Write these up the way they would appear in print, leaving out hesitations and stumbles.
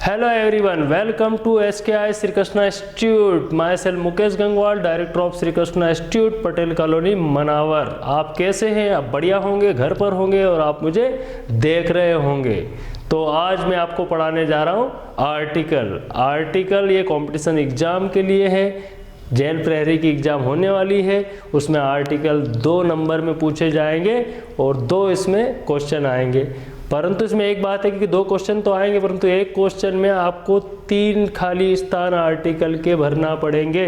Hello everyone, welcome to SKI Sri Krishna Institute. Myself Mukesh Gangwal, director of Shri Krishna institute, Patel colony, Manawar. आप कैसे हैं? आप बढ़िया होंगे, घर पर होंगे और आप मुझे देख रहे होंगे। तो आज मैं आपको पढ़ाने जा रहा हूँ आर्टिकल। ये कंपटीशन एग्जाम के लिए है। जेल प्रहरी की एग्ज़ाम होने वाली है, उसमें आर्टिकल 2 नंबर में पूछे जाएंगे और 2 इसमें क्वेश्चन आएंगे। परंतु इसमें एक बात है कि 2 क्वेश्चन तो आएंगे, परंतु एक क्वेश्चन में आपको 3 खाली स्थान आर्टिकल के भरना पड़ेंगे।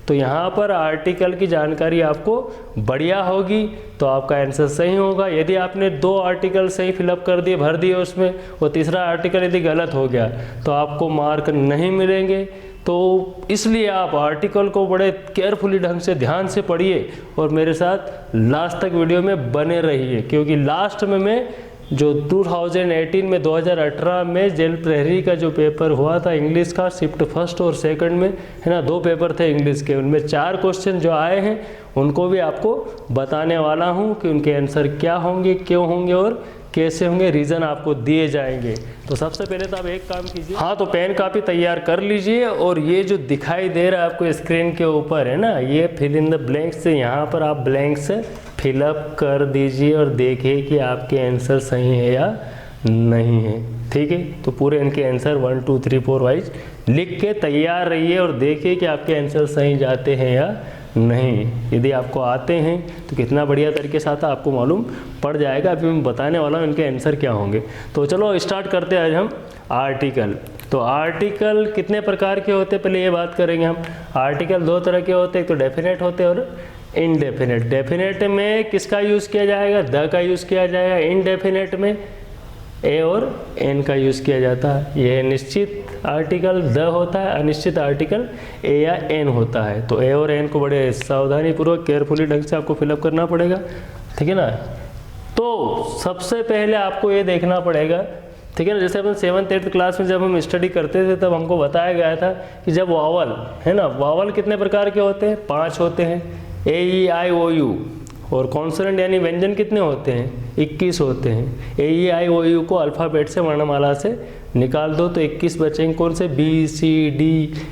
तो यहाँ पर आर्टिकल की जानकारी आपको बढ़िया होगी तो आपका आंसर सही होगा। यदि आपने 2 आर्टिकल सही फिलअप कर दिए, भर दिए उसमें, और तीसरा आर्टिकल यदि गलत हो गया तो आपको मार्क नहीं मिलेंगे। तो इसलिए आप आर्टिकल को बड़े केयरफुली ढंग से ध्यान से पढ़िए और मेरे साथ लास्ट तक वीडियो में बने रहिए, क्योंकि लास्ट में मैं जो 2018 में 2018 में जेल प्रहरी का जो पेपर हुआ था इंग्लिश का, शिफ्ट फर्स्ट और सेकंड में, है ना, 2 पेपर थे इंग्लिश के, उनमें 4 क्वेश्चन जो आए हैं उनको भी आपको बताने वाला हूं कि उनके आंसर क्या होंगे, क्यों होंगे और कैसे होंगे, रीज़न आपको दिए जाएंगे। तो सबसे पहले तो आप एक काम कीजिए, हाँ, तो पेन कापी तैयार कर लीजिए और ये जो दिखाई दे रहा है आपको स्क्रीन के ऊपर, है ना, ये फिल इन द ब्लैंक्स से, यहाँ पर आप ब्लैंक्स फिलअप कर दीजिए और देखिए कि आपके आंसर सही है या नहीं है। ठीक है, तो पूरे इनके आंसर 1 2 3 4 वाइज लिख के तैयार रहिए और देखिए कि आपके आंसर सही जाते हैं या नहीं। यदि आपको आते हैं तो कितना बढ़िया तरीके से आता, आपको मालूम पड़ जाएगा। अभी मैं बताने वाला हूँ इनके आंसर क्या होंगे। तो चलो स्टार्ट करते हैं आज हम आर्टिकल। तो आर्टिकल कितने प्रकार के होते हैं पहले ये बात करेंगे हम। आर्टिकल 2 तरह के होते हैं, एक तो डेफिनेट होते हैं और इनडेफिनेट। डेफिनेट में किसका यूज़ किया जाएगा? द का यूज़ किया जाएगा। इनडेफिनेट में ए और एन का यूज़ किया जाता है। यह निश्चित आर्टिकल द होता है, अनिश्चित आर्टिकल ए या एन होता है। तो ए और एन को बड़े सावधानी पूर्वक केयरफुली ढंग से आपको फिलअप करना पड़ेगा, ठीक है ना। तो सबसे पहले आपको ये देखना पड़ेगा, ठीक है ना, जैसे अपन 7th 8th क्लास में जब हम स्टडी करते थे तब हमको बताया गया था कि जब वावल, है ना, वावल कितने प्रकार के होते हैं? 5 होते हैं, ए ई आई ओ यू। और कॉन्सोनेंट यानी व्यंजन कितने होते हैं? 21 होते हैं। ए ई आई ओ यू को अल्फ़ाबेट से, वर्णमाला से निकाल दो तो 21 बचेंगे। कौन से? बी सी डी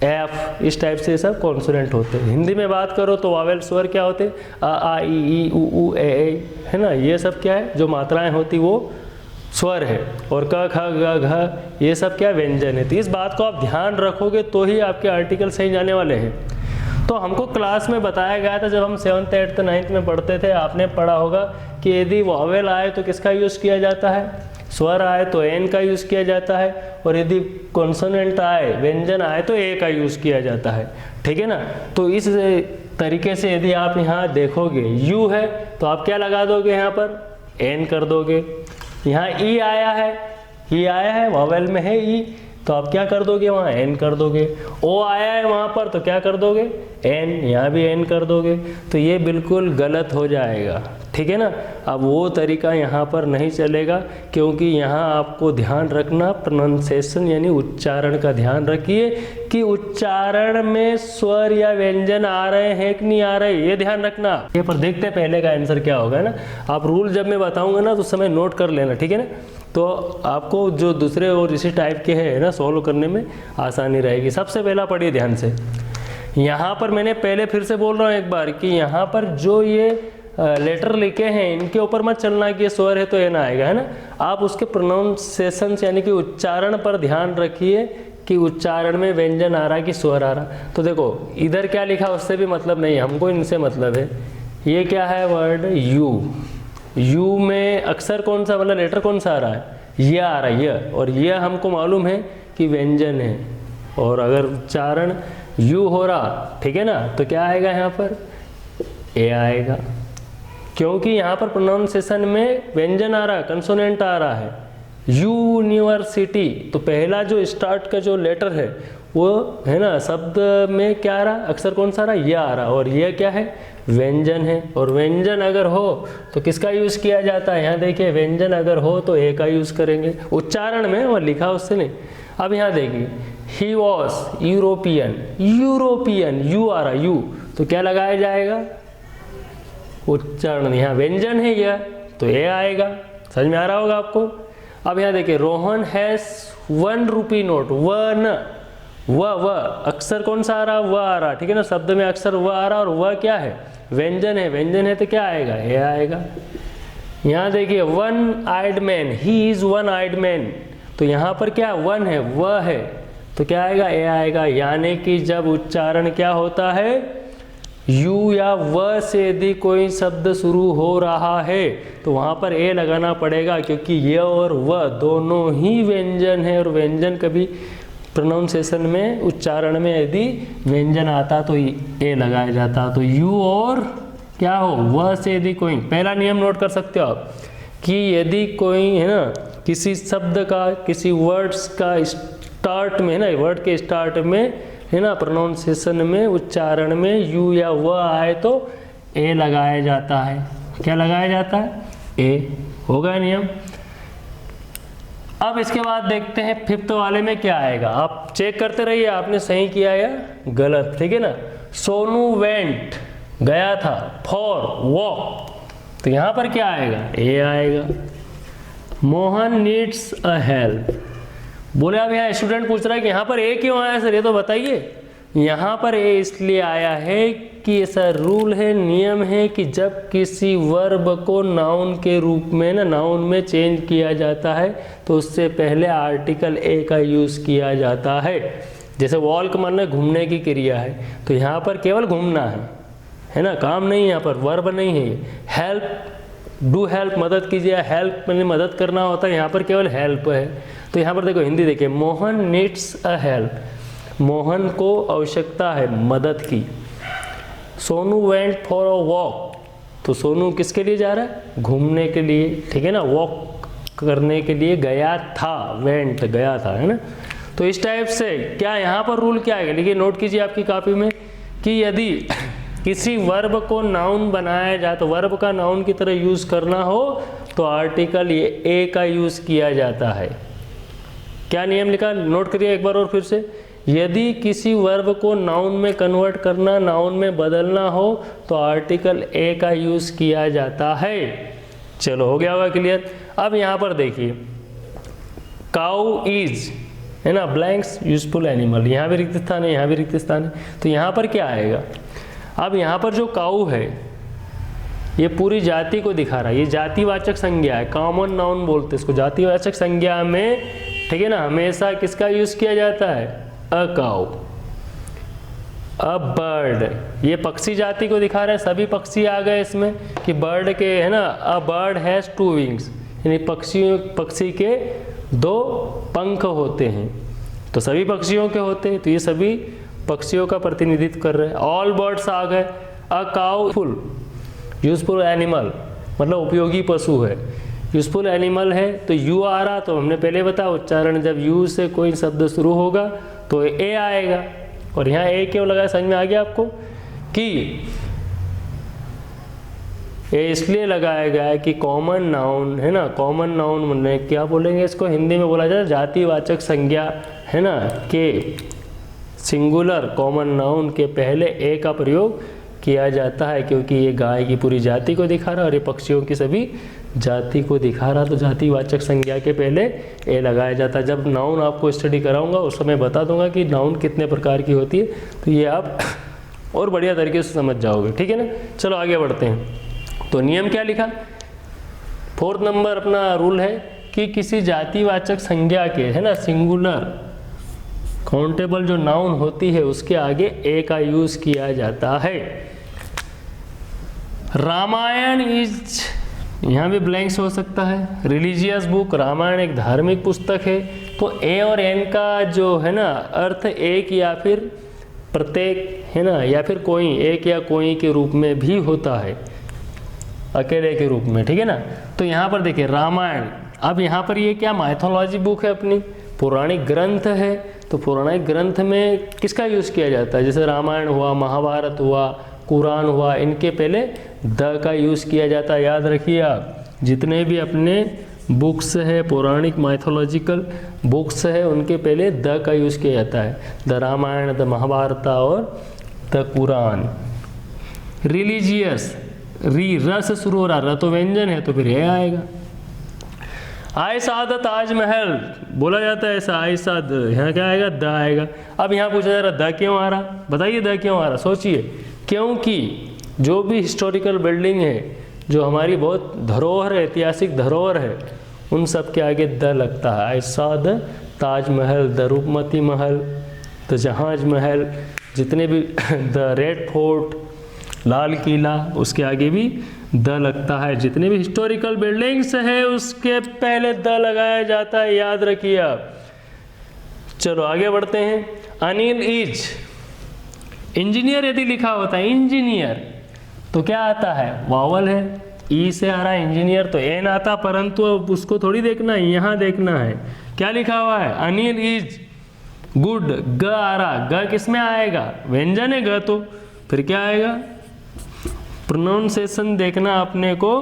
एफ, इस टाइप से सब कॉन्सोनेंट होते हैं। हिंदी में बात करो तो वावेल स्वर क्या होते हैं? अ आ ई उ ए, है ना, ये सब क्या है? जो मात्राएं होती वो स्वर है। और क ख ग घ ये सब क्या? व्यंजन है। तो इस बात को आप ध्यान रखोगे तो ही आपके आर्टिकल सही जाने वाले हैं। तो हमको क्लास में बताया गया था, जब हम 7th 8th 9th में पढ़ते थे, आपने पढ़ा होगा कि यदि वावेल आए तो किसका यूज़ किया जाता है? स्वर आए तो एन का यूज़ किया जाता है, और यदि कॉन्सोनेंट आए, व्यंजन आए तो ए का यूज़ किया जाता है, ठीक है ना। तो इस तरीके से यदि आप यहाँ देखोगे यू है तो आप क्या लगा दोगे? यहाँ पर एन कर दोगे। यहाँ ई आया है, वावेल में है ई, तो आप क्या कर दोगे? वहाँ एन कर दोगे। ओ आया है वहाँ पर तो क्या कर दोगे? एन, यहाँ भी एन कर दोगे। तो ये बिल्कुल गलत हो जाएगा, ठीक है ना। अब वो तरीका यहाँ पर नहीं चलेगा, क्योंकि यहाँ आपको ध्यान रखना, प्रोनाउंसिएशन यानी उच्चारण का ध्यान रखिए कि उच्चारण में स्वर या व्यंजन आ रहे हैं कि नहीं आ रहे, ये ध्यान रखना। ये पर देखते हैं पहले का आंसर क्या होगा ना। आप रूल जब मैं बताऊँगा ना तो उस समय नोट कर लेना, ठीक है ना। तो आपको जो दूसरे और इसी टाइप के हैं ना, सॉल्व करने में आसानी रहेगी। सबसे पहला पढ़िए ध्यान से। यहाँ पर मैंने पहले फिर से बोल रहा हूँ एक बार कि यहाँ पर जो ये लेटर लिखे हैं इनके ऊपर मत चलना कि ये स्वर है तो एन आएगा, है ना। आप उसके प्रोनाउंसिएशन यानी कि उच्चारण पर ध्यान रखिए कि उच्चारण में व्यंजन आ रहा है कि स्वर आ रहा। तो देखो इधर क्या लिखा उससे भी मतलब नहीं, हमको इनसे मतलब है। ये क्या है? Word you. यू में अक्षर कौन सा, मतलब लेटर कौन सा आ रहा है? ये आ रहा है, ये। और ये हमको मालूम है कि व्यंजन है। और अगर उच्चारण यू हो रहा, ठीक है ना, तो क्या आएगा यहाँ पर? ए आएगा, क्योंकि यहाँ पर प्रोनाउंसिएशन में व्यंजन आ रहा है, कंसोनेंट आ रहा है। यूनिवर्सिटी, तो पहला जो स्टार्ट का जो लेटर है वो, है ना, शब्द में क्या आ रहा? अक्षर कौन सा आ रहा? ये आ रहा। और ये क्या है? व्यंजन है। और व्यंजन अगर हो तो किसका यूज़ किया जाता है? यहाँ देखिए, व्यंजन अगर हो तो ए का यूज़ करेंगे उच्चारण में, और लिखा उससे नहीं। अब यहाँ देखिए, he was European, European, U आ रहा, यू, तो क्या लगाया जाएगा? उच्चारण। यहाँ व्यंजन है यह, तो ए आएगा। समझ में आ रहा होगा आपको। अब यहाँ देखिए, रोहन हैज 1 रुपी नोट। व अक्षर कौन सा आ रहा, व आ रहा, ठीक है ना, शब्द में अक्षर व आ रहा, और वह क्या है, व्यंजन है। व्यंजन है तो क्या आएगा, ए आएगा। यहाँ देखिए, 1 eyed man, he is 1 eyed man, तो यहाँ पर क्या 1 है, वह है, तो क्या आएगा, ए आएगा। यानी कि जब उच्चारण क्या होता है, यू या व से यदि कोई शब्द शुरू हो रहा है तो वहाँ पर ए लगाना पड़ेगा, क्योंकि ये और वह दोनों ही व्यंजन है, और व्यंजन कभी प्रोनाउंसिएशन में, उच्चारण में यदि व्यंजन आता तो ए लगाया जाता। तो यू और क्या हो, वह से यदि कोई, पहला नियम नोट कर सकते हो आप कि यदि कोई है ना, किसी शब्द का, किसी वर्ड्स का स्टार्ट में है ना, वर्ड के स्टार्ट में है ना, प्रोनाउंसिएशन में, उच्चारण में यू या वह आए तो ए लगाया जाता है। क्या लगाया जाता है, ए। हो गया नियम। अब इसके बाद देखते हैं 5th वाले में क्या आएगा। आप चेक करते रहिए आपने सही किया या गलत, ठीक है ना। सोनू वेंट, गया था, फॉर वॉक, तो यहाँ पर क्या आएगा, ए आएगा। मोहन नीड्स अ हेल्प, बोले अब यहाँ स्टूडेंट पूछ रहा है कि यहाँ पर ए क्यों आया सर, ये तो बताइए। यहाँ पर ए इसलिए आया है कि ऐसा रूल है, नियम है कि जब किसी वर्ब को नाउन के रूप में ना, नाउन में चेंज किया जाता है तो उससे पहले आर्टिकल ए का यूज़ किया जाता है। जैसे वॉक माने घूमने की क्रिया है, तो यहाँ पर केवल घूमना है ना, काम नहीं, यहाँ पर वर्ब नहीं है। हेल्प, डू हेल्प, मदद कीजिए, हेल्प मैंने मदद करना होता है, यहाँ पर केवल हेल्प है। तो यहाँ पर देखो हिंदी देखिए, Mohan needs a help, Mohan को आवश्यकता है मदद की। Sonu went for a walk, तो सोनू किसके लिए जा रहा है, घूमने के लिए, ठीक है ना, वॉक करने के लिए गया था, वेंट गया था, है ना। तो इस टाइप से क्या यहाँ पर रूल क्या है, देखिए नोट कीजिए आपकी कॉपी में कि यदि किसी वर्ब को नाउन बनाया जाए तो वर्ब का नाउन की तरह यूज़ करना हो तो आर्टिकल ये ए का यूज़ किया जाता है। क्या नियम लिखा, नोट करिए एक बार और फिर से। यदि किसी वर्ब को नाउन में कन्वर्ट करना, नाउन में बदलना हो तो आर्टिकल ए का यूज़ किया जाता है। चलो हो गया होगा क्लियर। अब यहाँ पर देखिए, काउ इज, है ना, ब्लैंक्स यूजफुल एनिमल, यहाँ भी रिक्त स्थान है, यहाँ भी रिक्त स्थान है, तो यहाँ पर क्या आएगा। अब यहाँ पर जो काऊ है ये पूरी जाति को दिखा रहा है, ये जातिवाचक संज्ञा है, कॉमन नाउन बोलते हैं इसको। जातिवाचक संज्ञा में, ठीक है ना, हमेशा किसका यूज़ किया जाता है, अ काऊ। अ बर्ड, ये पक्षी जाति को दिखा रहे हैं, सभी पक्षी आ गए इसमें कि बर्ड के, है ना, अ बर्ड हैज़ 2 विंग्स, यानी पक्षी के 2 पंख होते हैं, तो सभी पक्षियों के होते हैं, तो ये सभी पक्षियों का प्रतिनिधित्व कर रहे हैं। ऑल बर्ड्स आ गए। अ काऊ फुल यूजफुल एनिमल, मतलब उपयोगी पशु है, यूजफुल एनिमल है, तो यू आ रहा, तो हमने पहले बताया उच्चारण जब यू से कोई शब्द शुरू होगा तो ए आएगा। और यहाँ ए क्यों लगाया, समझ में आ गया आपको कि ये इसलिए लगाया गया है कि कॉमन नाउन, है ना, कॉमन नाउन मैंने क्या बोलेंगे इसको, हिंदी में बोला जाता है जातिवाचक संज्ञा, है ना, के सिंगुलर कॉमन नाउन के पहले ए का प्रयोग किया जाता है, क्योंकि ये गाय की पूरी जाति को दिखा रहा है और ये पक्षियों की सभी जाति को दिखा रहा, तो जातिवाचक संज्ञा के पहले ए लगाया जाता है। जब नाउन आपको स्टडी कराऊंगा उस समय बता दूंगा कि नाउन कितने प्रकार की होती है, तो ये आप और बढ़िया तरीके से समझ जाओगे, ठीक है ना। चलो आगे बढ़ते हैं। तो नियम क्या लिखा, 4th नंबर अपना रूल है कि किसी जातिवाचक संज्ञा के, है ना, सिंगुलर काउंटेबल जो नाउन होती है उसके आगे ए का यूज किया जाता है। रामायण इज, यहाँ भी ब्लैंक्स हो सकता है, रिलीजियस बुक, रामायण एक धार्मिक पुस्तक है, तो ए और एन का जो है ना अर्थ एक या फिर प्रत्येक, है ना, या फिर कोई, एक या कोई के रूप में भी होता है, अकेले के रूप में, ठीक है ना। तो यहाँ पर देखिए रामायण, अब यहाँ पर ये क्या माइथोलॉजी बुक है अपनी, पौराणिक ग्रंथ है, तो पौराणिक ग्रंथ में किसका यूज़ किया जाता है, जैसे रामायण हुआ, महाभारत हुआ, कुरान हुआ, इनके पहले द का यूज़ किया जाता है। याद रखिए आप, जितने भी अपने बुक्स है, पौराणिक माइथोलॉजिकल बुक्स है, उनके पहले द का यूज़ किया जाता है, द रामायण, द महाभारत और द कुरान। रिलीजियस, री, र से शुरू हो रहा, र तो व्यंजन है तो फिर ये आएगा। आयशा द ताजमहल बोला जाता है ऐसा, आयशा द, यहाँ क्या आएगा? द आएगा। अब यहाँ पूछा जा रहा द क्यों आ रहा, बताइए द क्यों आ रहा, सोचिए। क्योंकि जो भी हिस्टोरिकल बिल्डिंग है, जो हमारी बहुत धरोहर है, ऐतिहासिक धरोहर है, उन सब के आगे द लगता है। Ayesha the Taj Mahal, the Roopmati Mahal, the जहाज महल, जितने भी the red fort, Lal Qila, उसके आगे भी द लगता है। जितने भी हिस्टोरिकल बिल्डिंग्स है उसके पहले द लगाया जाता है, याद रखिए आप। चलो आगे बढ़ते हैं। अनिल इज इंजीनियर यदि लिखा होता है इंजीनियर तो क्या आता है? वावल है, ई से आ रहा है इंजीनियर तो एन आता, परंतु अब उसको थोड़ी देखना है, यहाँ देखना है क्या लिखा हुआ है। अनिल इज गुड, ग आ रहा, ग किस में आएगा? व्यंजन है ग, तो फिर क्या आएगा? प्रोनाउंसिएशन देखना अपने को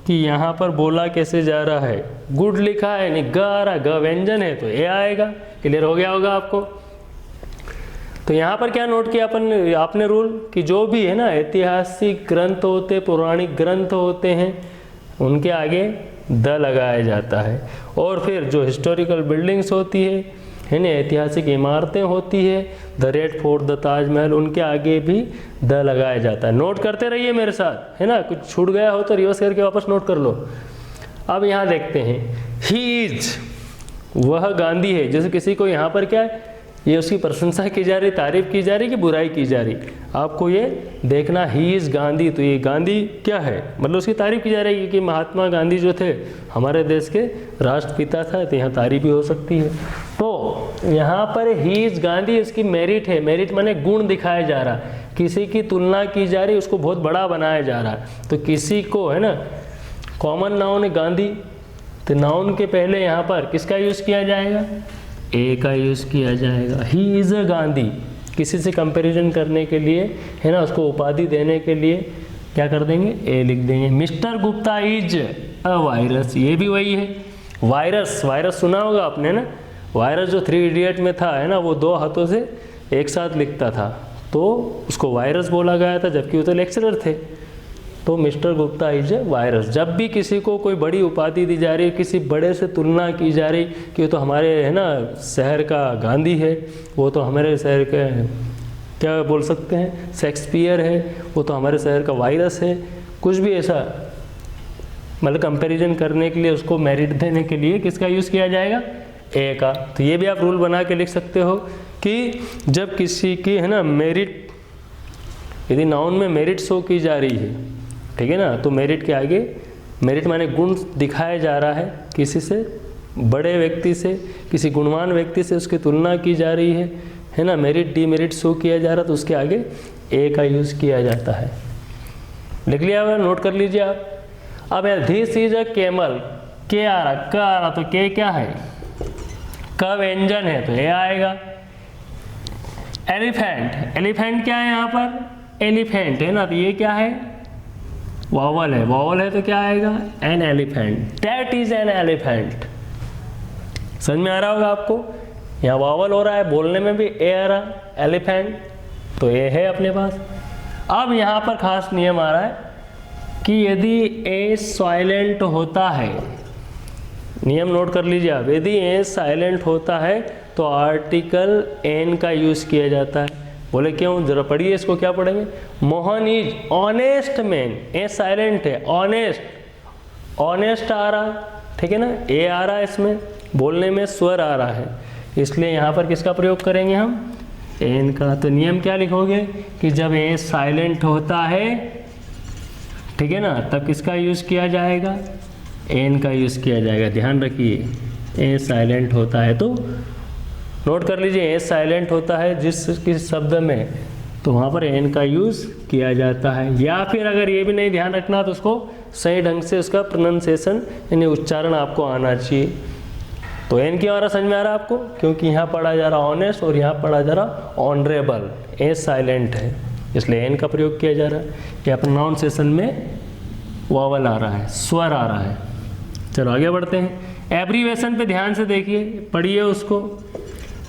कि यहाँ पर बोला कैसे जा रहा है। गुड लिखा है नहीं, ग आ रहा, ग व्यंजन है तो ए आएगा। क्लियर हो गया होगा आपको। तो यहाँ पर क्या नोट किया आपने रूल कि जो भी है ना ऐतिहासिक ग्रंथ होते, पौराणिक ग्रंथ होते हैं, उनके आगे द लगाया जाता है। और फिर जो हिस्टोरिकल बिल्डिंग्स होती है ना, ऐतिहासिक इमारतें होती है, the red fort, the Taj Mahal, उनके आगे भी द लगाया जाता है। नोट करते रहिए मेरे साथ, है ना। कुछ छूट गया हो तो रिवर्स करके वापस नोट कर लो। अब यहाँ देखते हैं, ही इज, वह गांधी है। जैसे किसी को यहाँ पर क्या है, ये उसकी प्रशंसा की जा रही, तारीफ की जा रही कि बुराई की जा रही, आपको ये देखना। ही इज गांधी, तो ये गांधी क्या है, मतलब उसकी तारीफ की जा रही है कि महात्मा गांधी जो थे हमारे देश के राष्ट्रपिता था, तो यहाँ तारीफ भी हो सकती है। तो यहाँ पर ही इज गांधी, इसकी मेरिट है। मेरिट माने गुण दिखाया जा रहा, किसी की तुलना की जा रही, उसको बहुत बड़ा बनाया जा रहा है। तो किसी को है ना, कॉमन नाउन है गांधी, तो नाउन के पहले यहाँ पर किसका यूज़ किया जाएगा? ए का यूज़ किया जाएगा। ही इज़ अ गांधी, किसी से कंपैरिजन करने के लिए, है ना, उसको उपाधि देने के लिए क्या कर देंगे? ए लिख देंगे। Mister Gupta is a virus, ये भी वही है। वायरस, वायरस सुना होगा आपने ना, वायरस जो 3 इडियट में था, है ना, वो 2 हाथों से एक साथ लिखता था, तो उसको वायरस बोला गया था, जबकि वो तो लेक्चरर थे। तो mister Gupta is a virus. जब भी किसी को कोई बड़ी उपाधि दी जा रही है, किसी बड़े से तुलना की जा रही कि वो तो हमारे है ना शहर का गांधी है, वो तो हमारे शहर के क्या बोल सकते हैं शेक्सपियर है, वो तो हमारे शहर का वायरस है, कुछ भी ऐसा मतलब कंपैरिजन करने के लिए, उसको मेरिट देने के लिए किसका यूज़ किया जाएगा? ए का। तो ये भी आप रूल बना के लिख सकते हो कि जब किसी की है ना मेरिट, यदि नाउन में मेरिट शो की जा रही है, ठीक है ना, तो मेरिट के आगे, मेरिट माने गुण दिखाया जा रहा है, किसी से बड़े व्यक्ति से, किसी गुणवान व्यक्ति से उसकी तुलना की जा रही है ना, मेरिट डीमेरिट शो किया जा रहा, तो उसके आगे ए का यूज़ किया जाता है। लिख लिया हुआ, नोट कर लीजिए आप। अब दिस इज अ कैमल, के आ रहा, क आ रहा, तो के क्या है? क व्यंजन है तो ए आएगा। एलिफेंट, एलिफेंट क्या है यहाँ पर? एलिफेंट है ना, तो ये क्या है? वावल है, वावल है तो क्या आएगा? An elephant, that is an elephant. समझ में आ रहा होगा आपको, यहाँ वावल हो रहा है, बोलने में भी ए आ रहा, एलिफेंट तो ए है अपने पास। अब यहाँ पर खास नियम आ रहा है कि यदि ए साइलेंट होता है, नियम नोट कर लीजिए आप, यदि ए साइलेंट होता है तो आर्टिकल एन का यूज़ किया जाता है। बोले क्यों? जरा पढ़िए इसको, क्या पढ़ेंगे? Mohan is honest man, A silent है, ऑनेस्ट, ऑनेस्ट आ रहा, ठीक है ना, ए आ रहा है, इसमें बोलने में स्वर आ रहा है, इसलिए यहाँ पर किसका प्रयोग करेंगे हम? एन का। तो नियम क्या लिखोगे कि जब ए साइलेंट होता है, ठीक है ना, तब किसका यूज़ किया जाएगा? एन का यूज़ किया जाएगा। ध्यान रखिए, ए साइलेंट होता है तो नोट कर लीजिए, ए साइलेंट होता है जिस किस शब्द में, तो वहाँ पर एन का यूज़ किया जाता है। या फिर अगर ये भी नहीं ध्यान रखना तो उसको सही ढंग से उसका प्रोनाउंसिएशन यानी उच्चारण आपको आना चाहिए। तो एन क्यों आ रहा, समझ में आ रहा है आपको? क्योंकि यहाँ पढ़ा जा रहा ऑनेस्ट और यहाँ पढ़ा जा रहा ऑनरेबल, ए साइलेंट है, इसलिए एन का प्रयोग किया जा रहा है। या प्रोनाउंसिएशन में वावल आ रहा है, स्वर आ रहा है। चलो आगे बढ़ते हैं। एब्रीवेशन पे ध्यान से देखिए, पढ़िए उसको,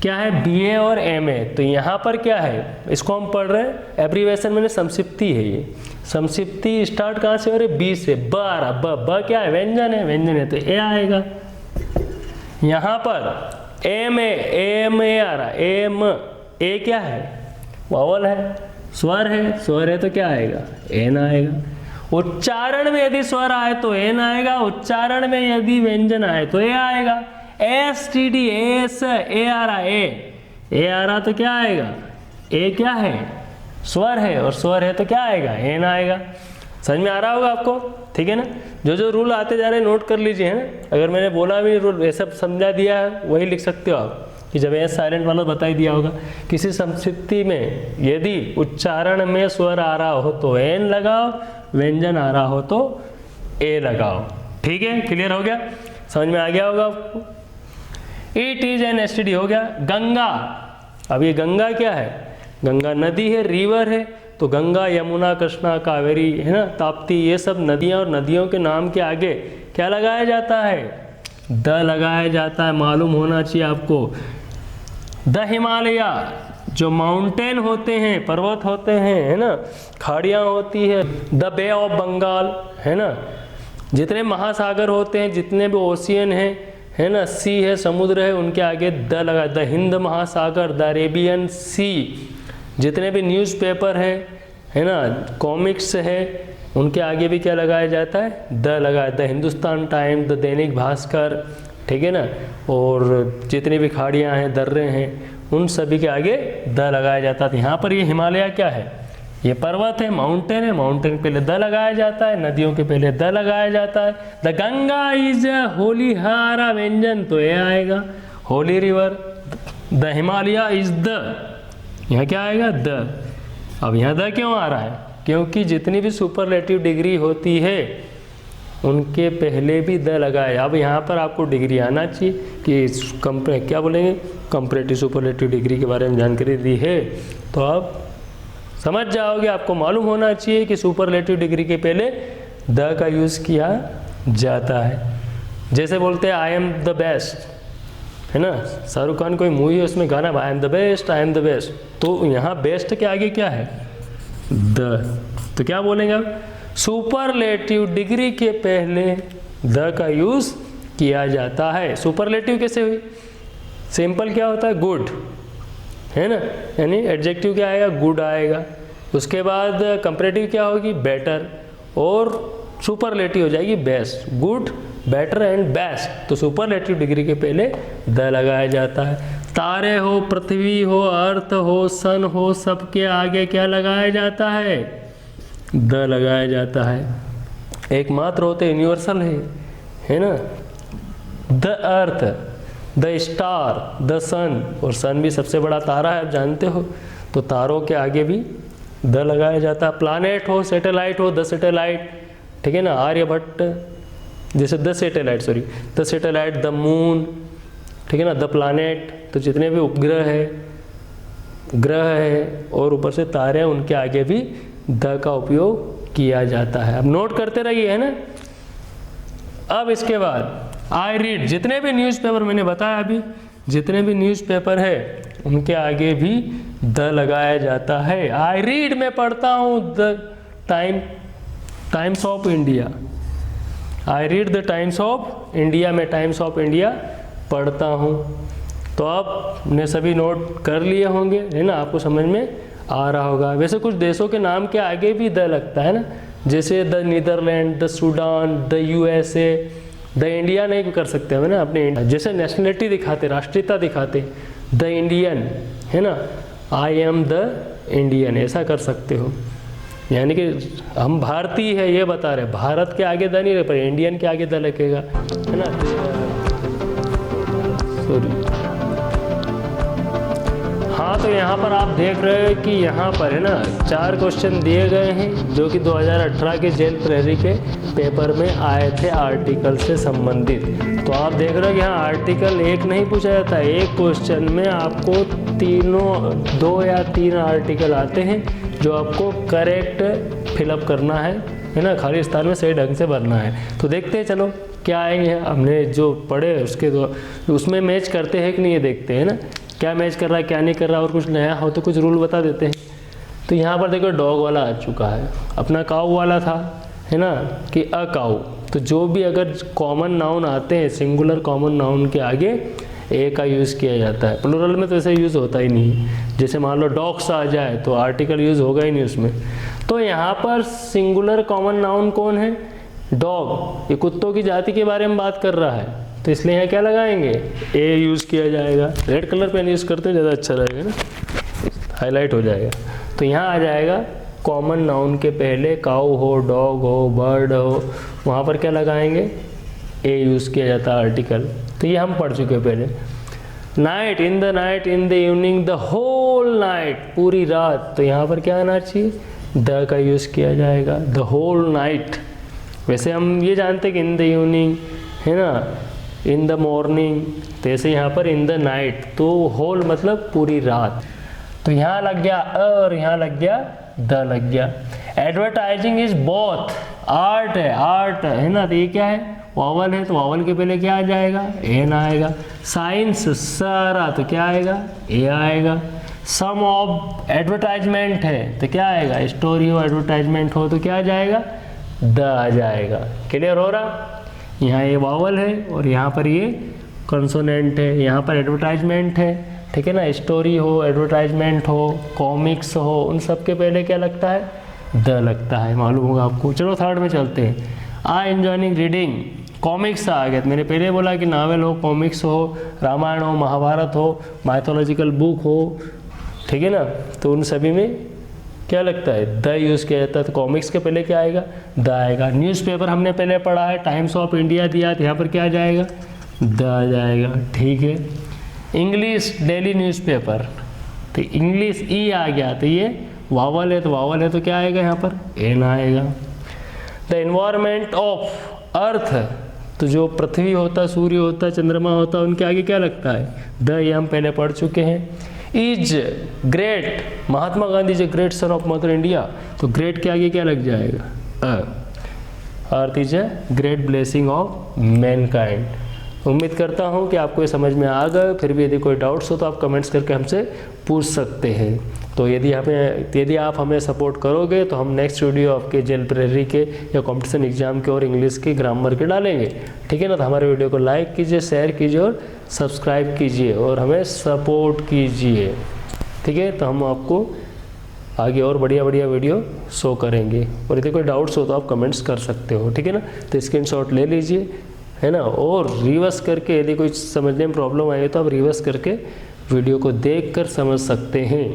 क्या है? बीए और एमए। तो यहाँ पर क्या है, इसको हम पढ़ रहे हैं एब्रीवेशन में, संक्षिप्ति है ये। संक्षिप्ति स्टार्ट कहाँ से हो रही? बी से। ब आ रहा, ब क्या है? व्यंजन है, व्यंजन है तो ए आएगा। यहाँ पर एम ए आ रहा है, एम ए क्या है, वावल है, स्वर है तो क्या आएगा, एन आएगा। उच्चारण में यदि स्वर आए तो एन आएगा, उच्चारण में यदि व्यंजन आए तो ए आएगा। एस टी डी एस, ए आ रहा, ए आ रहा तो क्या आएगा, ए क्या है, स्वर है, और स्वर है तो क्या आएगा, एन आएगा। समझ में आ रहा होगा आपको, ठीक है ना। जो रूल आते जा रहे हैं नोट कर लीजिए, है ना। अगर मैंने बोला भी रूल ये सब समझा दिया है, वही लिख सकते हो आप कि जब एस साइलेंट वाला बता ही दिया होगा। किसी संस्कृति में यदि उच्चारण में स्वर आ रहा हो तो एन लगाओ, व्यंजन आ रहा हो तो ए लगाओ। ठीक है, क्लियर हो गया, समझ में आ गया होगा आपको। इट इज एन एसटीडी हो गया। गंगा, अब ये गंगा क्या है, गंगा नदी है, रिवर है, तो गंगा, यमुना, कृष्णा, कावेरी, है ना, ताप्ती, ये सब नदियाँ, और नदियों के नाम के आगे क्या लगाया जाता है, द लगाया जाता है, मालूम होना चाहिए आपको। द हिमालय, जो माउंटेन होते हैं, पर्वत होते हैं, है ना, खाड़ियाँ होती है। द बे ऑफ बंगाल, है ना, जितने महासागर होते हैं, जितने भी ओशियन है ना, सी है, समुद्र है, उनके आगे द लगा। द हिंद महासागर, द अरेबियन सी, जितने भी न्यूज़पेपर है ना, कॉमिक्स है, उनके आगे भी क्या लगाया जाता है, द लगाया। The Hindustan time, the Dainik Bhaskar, ठीक है ना, और जितनी भी खाड़ियाँ हैं, दर्रे हैं, उन सभी के आगे द लगाया जाता है। यहाँ पर ये हिमालय क्या है, ये पर्वत है, माउंटेन है, माउंटेन पहले द लगाया जाता है, नदियों के पहले द लगाया जाता है। द गंगा इज होली, हारा व्यंजन तो ये आएगा, Holi river. The Himalaya is the, यहाँ क्या आएगा, द। अब यहाँ द क्यों आ रहा है, क्योंकि जितनी भी सुपरलेटिव डिग्री होती है उनके पहले भी द लगाया। अब यहाँ पर आपको डिग्री आना चाहिए कि क्या बोलेंगे, कंपैरेटिव सुपरलेटिव डिग्री के बारे में जानकारी दी है तो आप समझ जाओगे। आपको मालूम होना चाहिए कि सुपरलेटिव डिग्री के पहले द का यूज़ किया जाता है। जैसे बोलते हैं आई एम द बेस्ट, है ना, शाहरुख खान कोई मूवी है उसमें गाना I am the best, I am the best, तो यहाँ बेस्ट के आगे क्या है, द। तो क्या बोलेंगे आप, सुपरलेटिव डिग्री के पहले द का यूज़ किया जाता है। सुपरलेटिव कैसे हुई, सिंपल क्या होता है, गुड, है ना, यानी एडजेक्टिव क्या आएगा, गुड आएगा। उसके बाद कंपैरेटिव क्या होगी, बेटर, और सुपरलेटिव हो जाएगी best. Good, better and best, तो सुपरलेटिव डिग्री के पहले द लगाया जाता है। तारे हो, पृथ्वी हो, अर्थ हो, सन हो, सबके आगे क्या लगाया जाता है, द लगाया जाता है। एकमात्र होते यूनिवर्सल है ना, the earth, the star, the sun, और सन भी सबसे बड़ा तारा है, आप जानते हो, तो तारों के आगे भी द लगाया जाता है। प्लानेट हो, सैटेलाइट हो, द सैटेलाइट, ठीक है ना, आर्यभट्ट, जैसे the satellite, sorry the satellite, the moon, ठीक है ना, द प्लानेट, तो जितने भी उपग्रह है, ग्रह है और ऊपर से तारे हैं, उनके आगे भी द का उपयोग किया जाता है। अब नोट करते रहिए, है ना। अब इसके बाद आई रीड, जितने भी न्यूज़पेपर मैंने बताया अभी, जितने भी न्यूज़पेपर है उनके आगे भी द लगाया जाता है। आई रीड, मैं पढ़ता हूँ the times of India, I read the times of India, मैं टाइम्स ऑफ इंडिया पढ़ता हूँ। तो आपने सभी नोट कर लिए होंगे, है ना, आपको समझ में आ रहा होगा। वैसे कुछ देशों के नाम के आगे भी द लगता है ना, जैसे the Netherland, the Sudan, the USA, the India नहीं कर सकते हम ना अपने, जैसे नेशनलिटी दिखाते, राष्ट्रीयता दिखाते, द इंडियन, है ना, आई एम द इंडियन, ऐसा कर सकते हो। यानी कि हम भारतीय है ये बता रहे, भारत के आगे द नहीं रहे, पर इंडियन के आगे द लगेगा, है ना। सॉरी, हाँ, तो यहाँ पर आप देख रहे हैं कि यहाँ पर, है ना, 4 क्वेश्चन दिए गए हैं जो कि 2018 के जेल प्रहरी के पेपर में आए थे आर्टिकल से संबंधित। तो आप देख रहे हो कि यहाँ आर्टिकल 1 नहीं पूछा जाता है, एक क्वेश्चन में आपको 2 या 3 आर्टिकल आते हैं जो आपको करेक्ट फिलअप करना है ना, खाली स्थान में सही ढंग से भरना है। तो देखते हैं, चलो क्या आएंगे। हमने जो पढ़े उसके उसमें मैच करते हैं कि नहीं, ये देखते हैं ना, क्या मैच कर रहा है क्या नहीं कर रहा है, और कुछ नया हो तो कुछ रूल बता देते हैं। तो यहाँ पर देखो डॉग वाला आ चुका है, अपना काऊ वाला था, है ना, कि अ काऊ, तो जो भी अगर कॉमन नाउन आते हैं सिंगुलर कॉमन नाउन के आगे ए का यूज़ किया जाता है। प्लूरल में तो ऐसा यूज़ होता ही नहीं। जैसे मान लो डॉग्स आ जाए तो आर्टिकल यूज़ होगा ही नहीं उसमें। तो यहाँ पर सिंगुलर कॉमन नाउन कौन है? डॉग। ये कुत्तों की जाति के बारे में बात कर रहा है, तो इसलिए यहाँ क्या लगाएंगे? ए यूज़ किया जाएगा। रेड कलर पेन यूज़ करते हैं, ज़्यादा अच्छा रहेगा ना, हाईलाइट हो जाएगा। तो यहाँ आ जाएगा कॉमन नाउन के पहले काऊ हो, डॉग हो, बर्ड हो, वहाँ पर क्या लगाएंगे? ए यूज़ किया जाता है आर्टिकल। तो ये हम पढ़ चुके हैं पहले। Night, in the night, in the evening, the whole night, पूरी रात, तो यहाँ पर क्या आना चाहिए? द का यूज़ किया जाएगा, द होल नाइट। वैसे हम ये जानते हैं कि इन द इवनिंग, है ना, इन द मॉर्निंग, तो ऐसे यहाँ पर इन द नाइट, तो होल मतलब पूरी रात। तो यहाँ लग गया अ और यहाँ लग गया द लग गया। एडवर्टाइजिंग इज बोथ, आर्ट है, आर्ट है ना, तो ये क्या है? वावल है, तो वावल के पहले क्या आ जाएगा? एन आएगा। साइंस सारा, तो क्या आएगा? ए आएगा। सम ऑफ एडवर्टाइजमेंट है, तो क्या आएगा? स्टोरी हो, एडवर्टाइजमेंट हो, तो क्या आ जाएगा? द आ जाएगा। क्लियर हो रहा? यहाँ ये वावल है और यहाँ पर ये कंसोनेंट है। यहाँ पर एडवर्टाइजमेंट है, ठीक है ना, स्टोरी हो, एडवर्टाइजमेंट हो, कॉमिक्स हो, उन सब के पहले क्या लगता है? द लगता है, मालूम होगा आपको। चलो थर्ड में चलते हैं। आई एंजॉइंग रीडिंग, कॉमिक्स आ गया। मैंने पहले बोला कि नावल हो, कॉमिक्स हो, रामायण हो, महाभारत हो, माइथोलॉजिकल बुक हो, ठीक है ना, तो उन सभी में क्या लगता है? द यूज़ किया जाता है। तो कॉमिक्स के पहले क्या आएगा? द आएगा। न्यूज़पेपर हमने पहले पढ़ा है, टाइम्स ऑफ इंडिया दिया, तो यहाँ पर क्या आ जाएगा? द आ जाएगा, ठीक है। इंग्लिश डेली न्यूज़पेपर, तो इंग्लिश ई आ गया, तो ये वावल है, तो वावल है, तो क्या आएगा यहाँ पर? एन आएगा। द एनवायरमेंट ऑफ अर्थ, तो जो पृथ्वी होता, सूर्य होता, चंद्रमा होता, उनके आगे क्या लगता है? द, ये हम पहले पढ़ चुके हैं। Is great, Mahatma Gandhi is a great son of mother India, तो ग्रेट के आगे क्या लग जाएगा? Earth is a great blessing of Mankind. उम्मीद करता हूँ कि आपको ये समझ में आ गए। फिर भी यदि कोई डाउट्स हो तो आप कमेंट्स करके हमसे पूछ सकते हैं। तो यदि आप हमें सपोर्ट करोगे तो हम नेक्स्ट वीडियो आपके जेल प्रेरी के या कंपटीशन एग्जाम के और इंग्लिश के ग्रामर के डालेंगे, ठीक है ना। तो हमारे वीडियो को लाइक कीजिए, शेयर कीजिए और सब्सक्राइब कीजिए और हमें सपोर्ट कीजिए, ठीक है। तो हम आपको आगे और बढ़िया बढ़िया वीडियो शो करेंगे। और यदि कोई डाउट्स हो तो आप कमेंट्स कर सकते हो, ठीक है ना। तो स्क्रीनशॉट ले लीजिए, है ना, और रिवर्स करके यदि कोई समझने में प्रॉब्लम आए तो आप रिवर्स करके वीडियो को देखकर समझ सकते हैं।